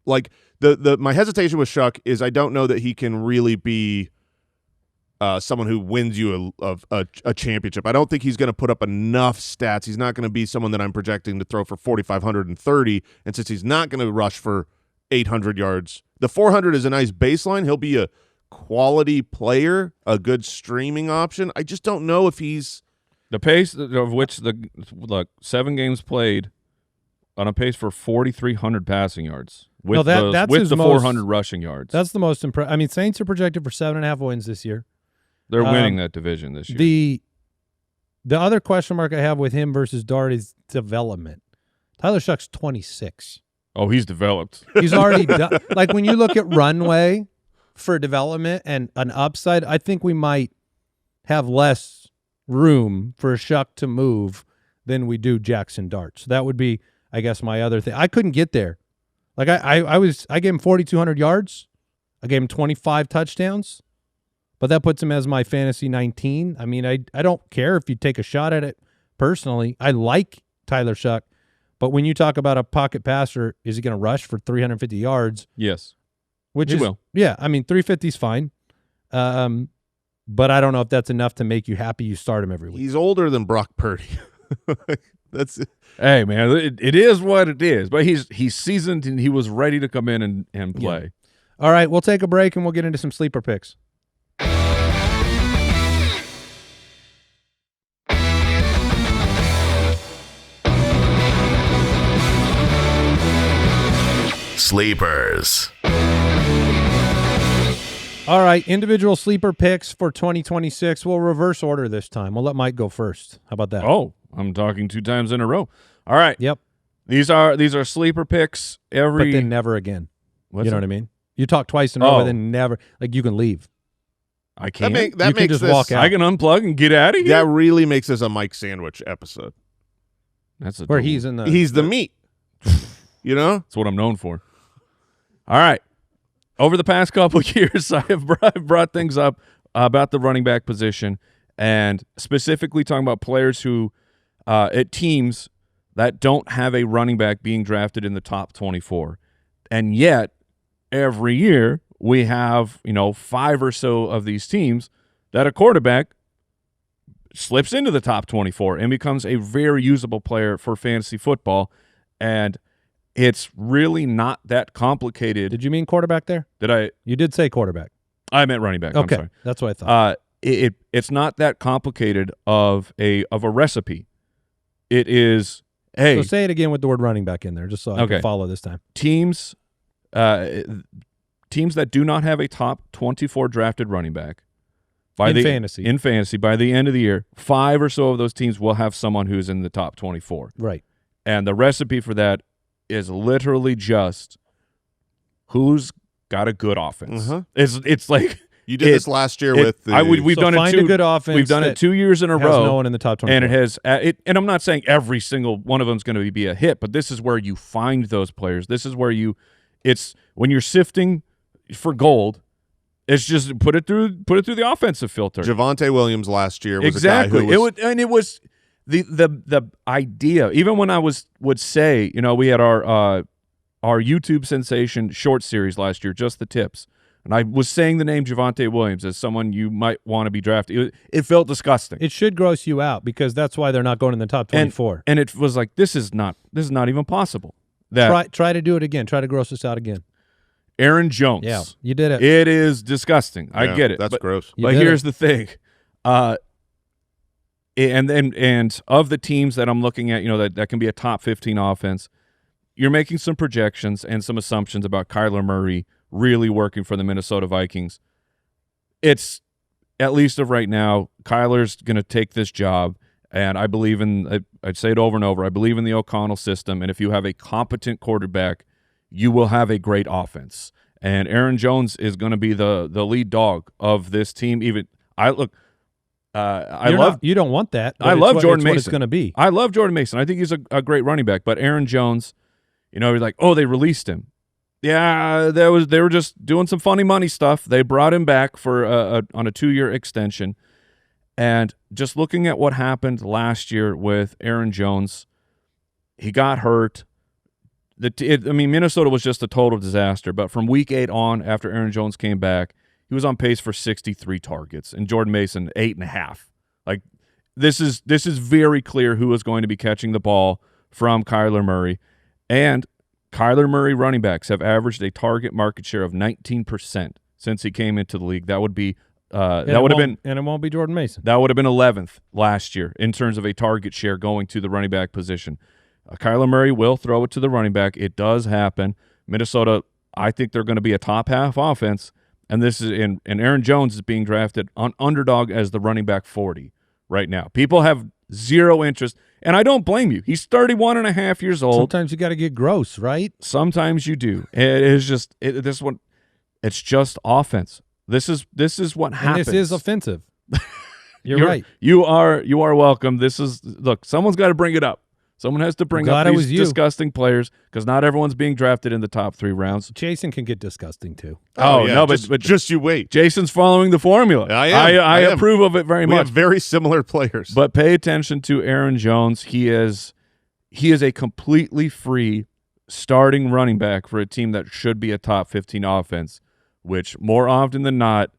like my hesitation with Shuck is I don't know that he can really be someone who wins you a championship. I don't think he's going to put up enough stats. He's not going to be someone that I'm projecting to throw for 4,530. And since he's not going to rush for 800 yards, the 400 is a nice baseline. He'll be a quality player, a good streaming option. I just don't know if he's the pace of which 7 games played on a pace for 4,300 passing yards with the 400 rushing yards. That's the most impressive. I mean, Saints are projected for 7.5 wins this year. They're winning that division this year. The other question mark I have with him versus Dart is development. Tyler Shuck's 26. Oh, he's developed. He's already done. Like when you look at runway for development and an upside, I think we might have less room for Shuck to move than we do Jackson Dart. So that would be, I guess, my other thing. I couldn't get there. Like I gave him 4,200 yards. I gave him 25 touchdowns, but that puts him as my fantasy 19. I mean, I don't care if you take a shot at it personally. I like Tyler Shuck, but when you talk about a pocket passer, is he going to rush for 350 yards? Yes. He will. Yeah, I mean, 350 is fine. But I don't know if that's enough to make you happy you start him every week. He's older than Brock Purdy. Hey, man, it is what it is. But he's seasoned and he was ready to come in and play. Yeah. All right, we'll take a break and we'll get into some sleeper picks. Sleepers. All right, individual sleeper picks for 2026. We'll reverse order this time. We'll let Mike go first. How about that? Oh, I'm talking 2 times in a row. All right. Yep. These are sleeper picks every. But then never again. What's you know that? what I mean? You talk twice in a row, but then never. Like, you can leave. I can't. That you makes just this, walk out. I can unplug and get out of here. That really makes this a Mike Sandwich episode. That's Where he's in the. He's the meat. You know? That's what I'm known for. All right. Over the past couple of years, I have brought things up about the running back position, and specifically talking about players who at teams that don't have a running back being drafted in the top 24. And yet, every year, we have 5 or so of these teams that a quarterback slips into the top 24 and becomes a very usable player for fantasy football. And it's really not that complicated. Did you mean quarterback there? Did I? You did say quarterback. I meant running back. Okay, I'm sorry. that's what I thought. It's not that complicated of a recipe. It is. Hey, so say it again with the word running back in there, just so I can follow this time. Teams that do not have a top 24 drafted running back in fantasy by the end of the year, 5 or so of those teams will have someone who's in the top 24. Right. And the recipe for that is literally just who's got a good offense. It's like you did this last year with the. We've done find it a good offense. We've done it 2 years in a row. No one in the top 24. And it has. And I'm not saying every single one of them is going to be a hit, but this is where you find those players. This is where it's when you're sifting for gold. It's just put it through the offensive filter. Javonte Williams last year was exactly. a guy who it was the idea. Even when I would say, we had our YouTube sensation short series last year, just the tips, and I was saying the name Javonte Williams as someone you might want to be drafted. It felt disgusting. It should gross you out because that's why they're not going in the top 24. And it was like this is not even possible. Try to do it again. Try to gross us out again. Aaron Jones. Yeah, you did it. It is disgusting. I get it. That's gross. But here's the thing. And of the teams that I'm looking at, that can be a top 15 offense, you're making some projections and some assumptions about Kyler Murray really working for the Minnesota Vikings. It's, at least of right now, Kyler's going to take this job, and I believe I'd say it over and over, I believe in the O'Connell system, and if you have a competent quarterback, you will have a great offense. And Aaron Jones is going to be the lead dog of this team. You don't want that. I love Jordan Mason. What it's going to be. I love Jordan Mason. I think he's a great running back. But Aaron Jones, you're like, oh, they released him. Yeah, they were just doing some funny money stuff. They brought him back for on a 2-year extension. And just looking at what happened last year with Aaron Jones, he got hurt. Minnesota was just a total disaster. But from week 8 on, after Aaron Jones came back, he was on pace for 63 targets, and Jordan Mason 8.5. Like this is very clear who is going to be catching the ball from Kyler Murray, and Kyler Murray running backs have averaged a target market share of 19% since he came into the league. That would be and it won't be Jordan Mason. That would have been 11th last year in terms of a target share going to the running back position. Kyler Murray will throw it to the running back. It does happen. Minnesota, I think they're going to be a top half offense, and this is and Aaron Jones is being drafted on underdog as the running back 40 right now. People have zero interest, and I don't blame you. He's 31 and a half years old. Sometimes you got to get gross, right? Sometimes you do. It is just this one. It's just offense. This is what happens. And this is offensive. You're right. You are welcome. Look. Someone's got to bring it up. Someone has to bring up these disgusting players because not everyone's being drafted in the top 3 rounds. Jason can get disgusting too. Oh yeah, but just you wait. Jason's following the formula. I approve of it very much. We have very similar players. But pay attention to Aaron Jones. He is a completely free starting running back for a team that should be a top 15 offense, which more often than not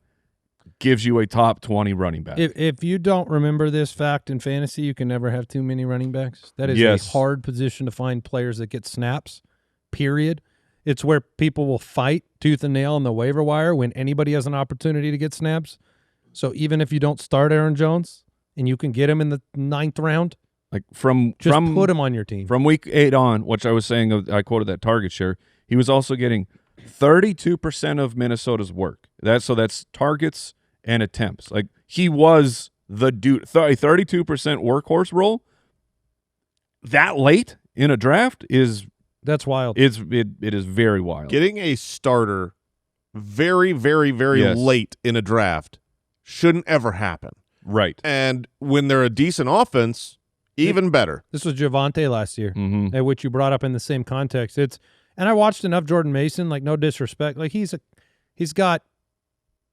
gives you a top 20 running back. If you don't remember this fact in fantasy, you can never have too many running backs. That is a hard position to find players that get snaps, period. It's where people will fight tooth and nail on the waiver wire when anybody has an opportunity to get snaps. So even if you don't start Aaron Jones and you can get him in the 9th round, like from put him on your team. From week 8 on, which I was saying, I quoted that target share, he was also getting 32% of Minnesota's work. That's targets and attempts. Like, he was the dude. 32% workhorse role that late in a draft that's wild. It is very wild. Getting a starter very, very, very late in a draft shouldn't ever happen. Right. And when they're a decent offense, even better. This was Javonte last year, which you brought up in the same context. And I watched enough Jordan Mason, like, no disrespect. Like, he's got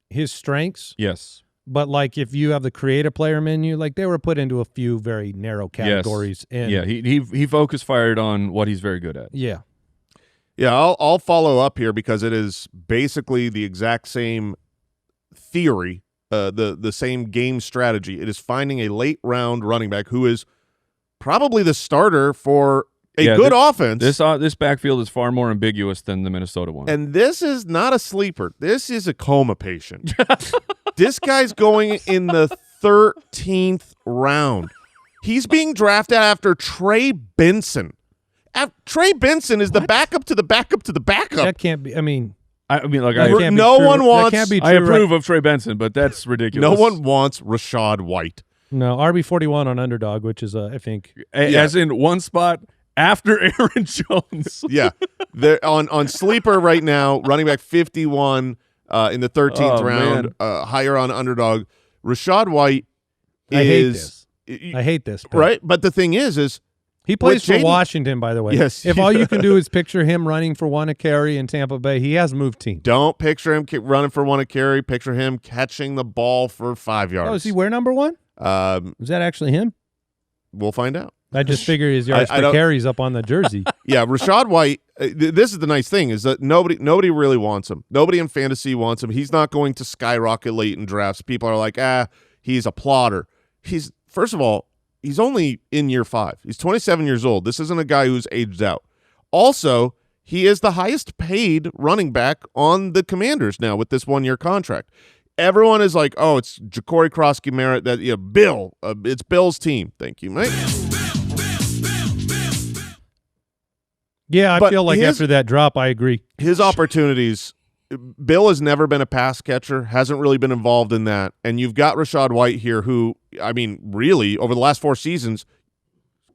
his strengths. Yes. But, like, if you have the creative player menu, like, they were put into a few very narrow categories. Yes. And he focus fired on what he's very good at. Yeah. Yeah, I'll follow up here because it is basically the exact same theory, the same game strategy. It is finding a late-round running back who is probably the starter for a good offense. This backfield is far more ambiguous than the Minnesota one. And this is not a sleeper. This is a coma patient. This guy's going in the 13th round. He's being drafted after Trey Benson. Trey Benson is the backup to the backup to the backup. That can't be. I mean, no one wants. That can't be true, I approve of Trey Benson, but that's ridiculous. No one wants Rachaad White. No, RB41 on Underdog, which is I think as in one spot after Aaron Jones. Yeah, they're on sleeper right now. Running back 51 in the 13th round, higher on Underdog. Rachaad White is. I hate this. Right, but the thing is he plays for Washington, by the way. Yes. If all you can do is picture him running for one a carry in Tampa Bay, he has moved teams. Don't picture him running for one a carry. Picture him catching the ball for 5 yards. Oh, is he where number one? Is that actually him? We'll find out. I just figured his yards per carry's up on the jersey. Yeah, Rachaad White, this is the nice thing, is that nobody really wants him. Nobody in fantasy wants him. He's not going to skyrocket late in drafts. People are like, he's a plotter. First of all, he's only in year 5. He's 27 years old. This isn't a guy who's aged out. Also, he is the highest paid running back on the Commanders now with this 1-year contract. Everyone is like, oh, it's Ja'Cory Krosky-Merritt. Bill. It's Bill's team. Thank you, mate. Yeah, I feel like after that drop, I agree. His opportunities, Bill has never been a pass catcher, hasn't really been involved in that. And you've got Rachaad White here who, I mean, really, over the last 4 seasons,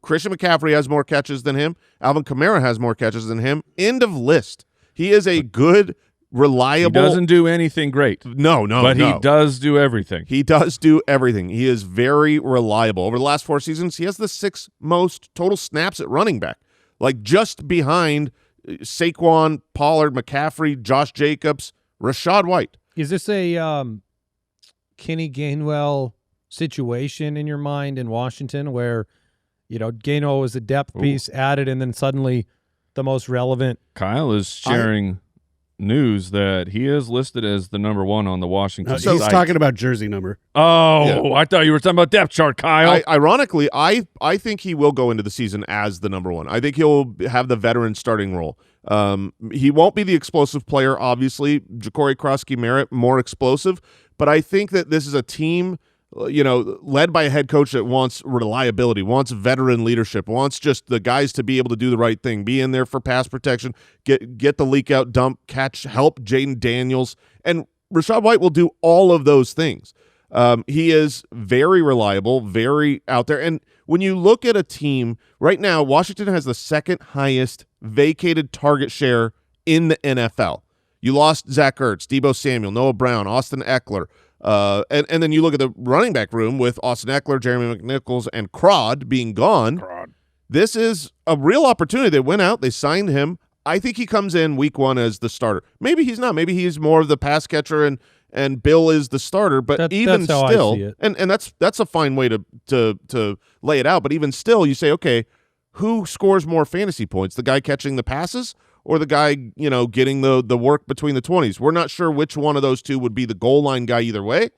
Christian McCaffrey has more catches than him. Alvin Kamara has more catches than him. End of list. He is a good, reliable. He doesn't do anything great. No. But he does do everything. He does do everything. He is very reliable. Over the last 4 seasons, he has the 6th most total snaps at running back. Like just behind Saquon, Pollard, McCaffrey, Josh Jacobs, Rachaad White. Is this a Kenny Gainwell situation in your mind in Washington where, Gainwell was a depth piece added and then suddenly the most relevant? Kyle is sharing news that he is listed as the number 1 on the Washington site. He's talking about jersey number. Oh, yeah. I thought you were talking about depth chart, Kyle. Ironically, I think he will go into the season as the number 1. I think he'll have the veteran starting role. He won't be the explosive player, obviously. Ja'Cory Krosky-Merritt, more explosive. But I think that this is a team, led by a head coach that wants reliability, wants veteran leadership, wants just the guys to be able to do the right thing, be in there for pass protection, get the leak out, dump, catch, help Jaden Daniels. And Rachaad White will do all of those things. He is very reliable, very out there. And when you look at a team right now, Washington has the 2nd highest vacated target share in the NFL. You lost Zach Ertz, Deebo Samuel, Noah Brown, Austin Eckler. And then you look at the running back room with Austin Eckler, Jeremy McNichols, and Crod being gone. This is a real opportunity. They went out. They signed him. I think he comes in week 1 as the starter. Maybe he's not. Maybe he's more of the pass catcher and Bill is the starter. But even that's still, how I see it. And that's a fine way to lay it out. But even still, you say, okay, who scores more fantasy points? The guy catching the passes or the guy, getting the work between the 20s? We're not sure which one of those two would be the goal line guy either way.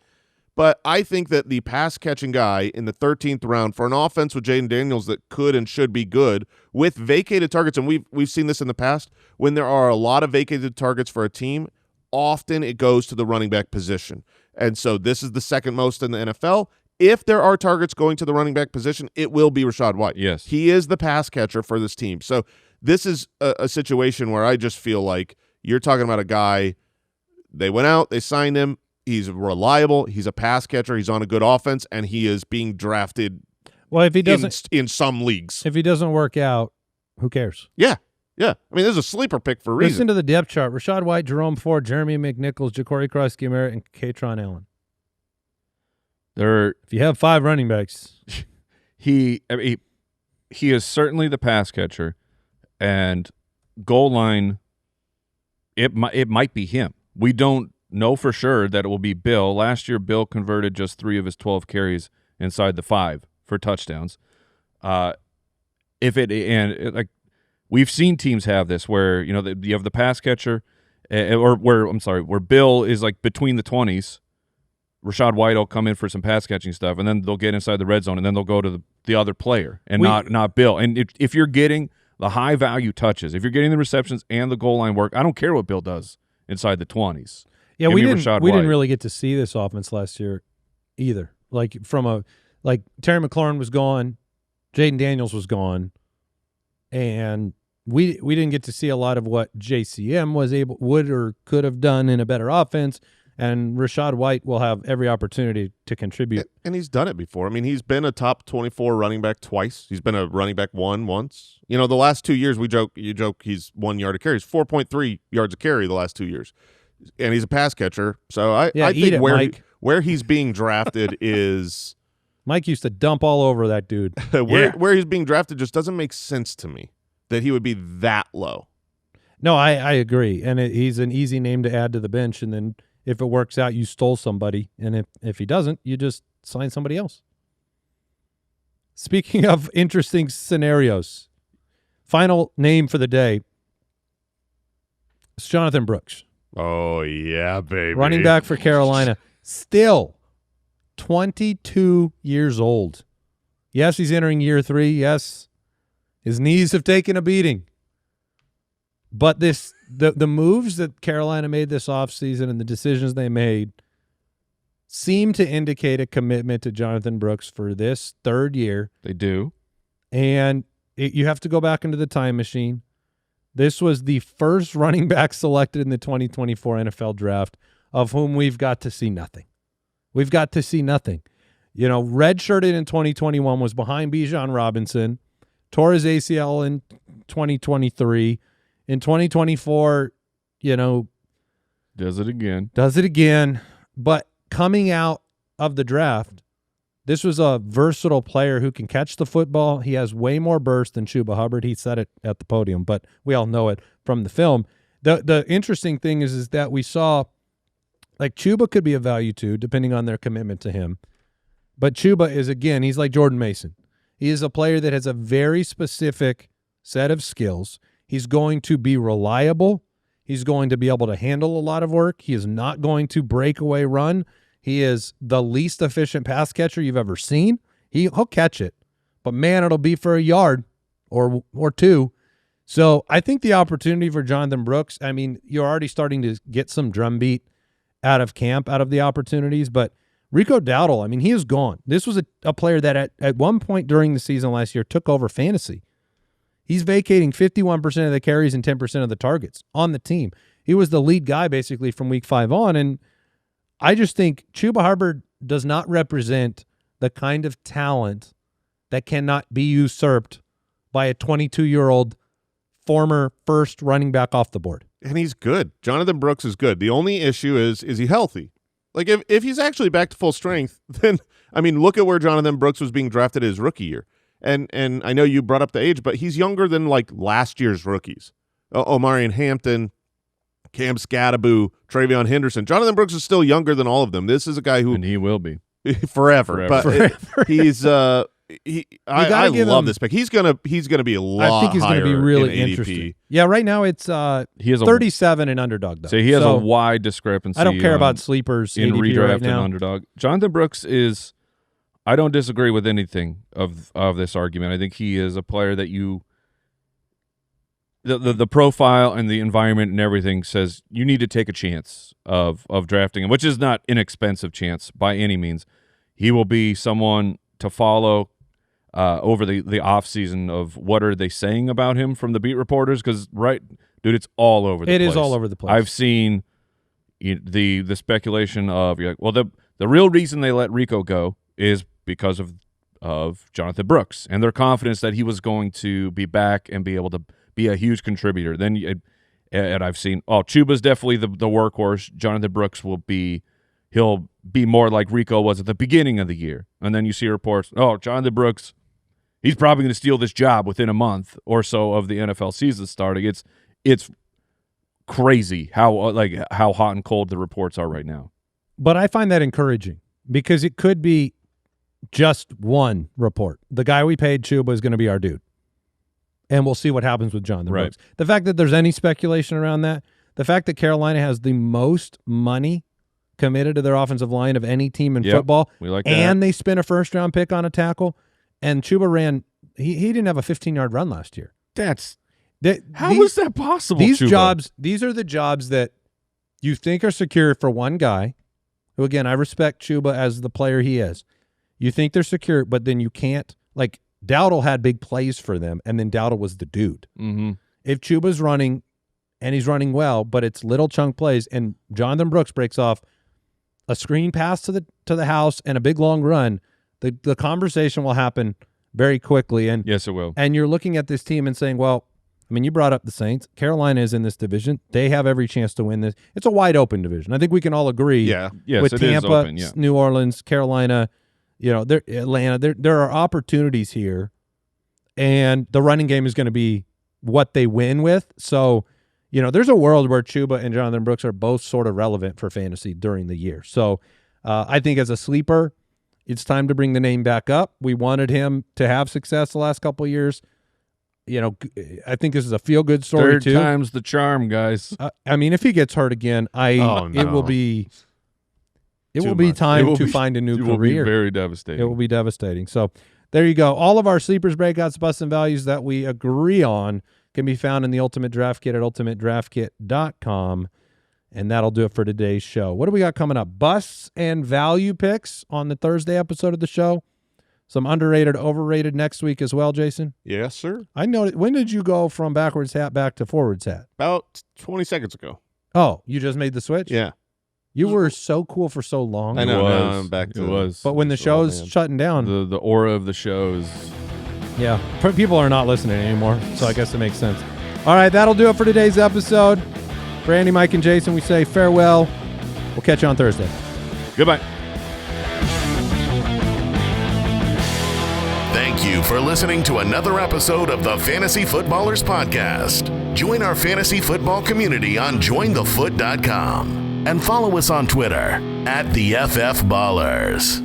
But I think that the pass-catching guy in the 13th round for an offense with Jaden Daniels that could and should be good with vacated targets, and we've seen this in the past, when there are a lot of vacated targets for a team, often it goes to the running back position. And so this is the 2nd most in the NFL. If there are targets going to the running back position, it will be Rachaad White. Yes. He is the pass catcher for this team. So this is a situation where I just feel like you're talking about a guy, they went out, they signed him, he's reliable, he's a pass catcher, he's on a good offense, and he is being drafted if he doesn't, in some leagues. If he doesn't work out, who cares? Yeah. I mean, this is a sleeper pick for a reason. Listen to the depth chart. Rachaad White, Jerome Ford, Jeremy McNichols, Ja'Cory Cross-Gamera, and Katron Allen. If you have 5 running backs. He is certainly the pass catcher, and goal line, it might be him. We don't know for sure that it will be Bill. Last year, Bill converted just 3 of his 12 carries inside the 5 for touchdowns. We've seen teams have this where you have the pass catcher, where Bill is like between the 20s. Rachaad White will come in for some pass catching stuff, and then they'll get inside the red zone, and then they'll go to the other player and not Bill. And if you're getting the high value touches, if you're getting the receptions and the goal line work, I don't care what Bill does inside the 20s. Yeah, we didn't really get to see this offense last year either. Like Terry McLaurin was gone, Jaden Daniels was gone, and we didn't get to see a lot of what JCM would or could have done in a better offense. And Rachaad White will have every opportunity to contribute. And he's done it before. I mean, he's been a top 24 running back twice. He's been a running back 1 once. The last 2 years you joke he's 1 yard a carry. He's 4.3 yards a carry the last 2 years. And he's a pass catcher. So I think where he's being drafted is Mike used to dump all over that dude. where he's being drafted just doesn't make sense to me that he would be that low. No, I agree. And he's an easy name to add to the bench, and then if it works out, you stole somebody, and if he doesn't, you just sign somebody else. Speaking of interesting scenarios, final name for the day is Jonathan Brooks. Oh, yeah, baby. Running back for Carolina. Still 22 years old. Yes, he's entering year 3. Yes, his knees have taken a beating. But the moves that Carolina made this offseason and the decisions they made seem to indicate a commitment to Jonathan Brooks for this 3rd year. They do. And you have to go back into the time machine. This was the first running back selected in the 2024 NFL draft of whom we've got to see nothing. We've got to see nothing. Redshirted in 2021, was behind Bijan Robinson, tore his ACL in 2023. In 2024, does it again. But coming out of the draft, this was a versatile player who can catch the football. He has way more burst than Chuba Hubbard. He said it at the podium, but we all know it from the film. The interesting thing is that we saw, like, Chuba could be a value too, depending on their commitment to him. But Chuba is, again, he's like Jordan Mason. He is a player that has a very specific set of skills. He's going to be reliable. He's going to be able to handle a lot of work. He is not going to breakaway run. He is the least efficient pass catcher you've ever seen. He'll catch it, but man, it'll be for a yard or 2. So I think the opportunity for Jonathan Brooks, I mean, you're already starting to get some drumbeat out of camp, out of the opportunities, but Rico Dowdle, I mean, he is gone. This was a player that at one point during the season last year took over fantasy. He's vacating 51% of the carries and 10% of the targets on the team. He was the lead guy basically from week 5 on, and I just think Chuba Hubbard does not represent the kind of talent that cannot be usurped by a 22-year-old former first running back off the board. And he's good. Jonathan Brooks is good. The only issue is he healthy? Like, if he's actually back to full strength, then, I mean, look at where Jonathan Brooks was being drafted his rookie year. And I know you brought up the age, but he's younger than, like, last year's rookies. Omarion Hampton, Cam Scattaboo, Travion Henderson. Jonathan Brooks is still younger than all of them. This is a guy who... And he will be. forever. But he's... I love this pick. He's gonna be a lot. I think he's going to be really interesting. Yeah, right now it's 37 in underdog though. So he has a wide discrepancy. I don't care about sleepers in ADP redraft right now. and underdog. Jonathan Brooks is. I don't disagree with anything of this argument. I think he is a player that you. The profile and the environment and everything says you need to take a chance of drafting him, which is not inexpensive chance by any means. He will be someone to follow. over the off season of what are they saying about him from the beat reporters? Because dude, it's all over the place. It is all over the place. I've seen the speculation of the real reason they let Rico go is because of Jonathan Brooks and their confidence that he was going to be back and be able to be a huge contributor. And I've seen Chuba's definitely the workhorse. Jonathan Brooks he'll be more like Rico was at the beginning of the year. And then you see reports, Jonathan Brooks, he's probably going to steal this job within a month or so of the NFL season starting. It's crazy how hot and cold the reports are right now. But I find that encouraging because it could be just one report. The guy we paid, Chuba, is going to be our dude. And we'll see what happens with Jonathan Brooks. The fact that there's any speculation around that, the fact that Carolina has the most money committed to their offensive line of any team in football, we like that. And they spent a first-round pick on a tackle, and Chuba ran he didn't have a 15-yard run last year. How was that possible, These Chuba? jobs, these are the jobs that you think are secure for one guy, who, again, I respect Chuba as the player he is. You think they're secure, but then you can't. Like, Dowdle had big plays for them, and then Dowdle was the dude. Mm-hmm. If Chuba's running, and he's running well, but it's little chunk plays, and Jonathan Brooks breaks off a screen pass to the house and a big long run, the conversation will happen very quickly. And yes, it will. And you're looking at this team and saying, well, I mean, you brought up the Saints. Carolina is in this division. They have every chance to win this. It's a wide open division. I think we can all agree. Yeah. Yes, with it Tampa, is open, yeah. New Orleans, Carolina, Atlanta. There are opportunities here, and the running game is going to be what they win with. So, there's a world where Chuba and Jonathan Brooks are both sort of relevant for fantasy during the year. So, I think as a sleeper, it's time to bring the name back up. We wanted him to have success the last couple of years. I think this is a feel-good story, too. Third time's the charm, guys. I mean, if he gets hurt again, it will be time to find a new career. It will be very devastating. It will be devastating. So there you go. All of our sleepers, breakouts, busts, and values that we agree on can be found in the Ultimate Draft Kit at ultimatedraftkit.com. And that'll do it for today's show. What do we got coming up? Busts and value picks on the Thursday episode of the show. Some underrated, overrated next week as well, Jason? Yes, sir. I know. When did you go from backwards hat back to forwards hat? About 20 seconds ago. Oh, you just made the switch? Yeah. You were so cool for so long. I know. Now I'm back to it was. But when the show's shutting down. The aura of the show is... Yeah. People are not listening anymore, so I guess it makes sense. All right, that'll do it for today's episode. For Andy, Mike, and Jason, we say farewell. We'll catch you on Thursday. Goodbye. Thank you for listening to another episode of the Fantasy Footballers Podcast. Join our fantasy football community on jointhefoot.com and follow us on Twitter @TheFFBallers.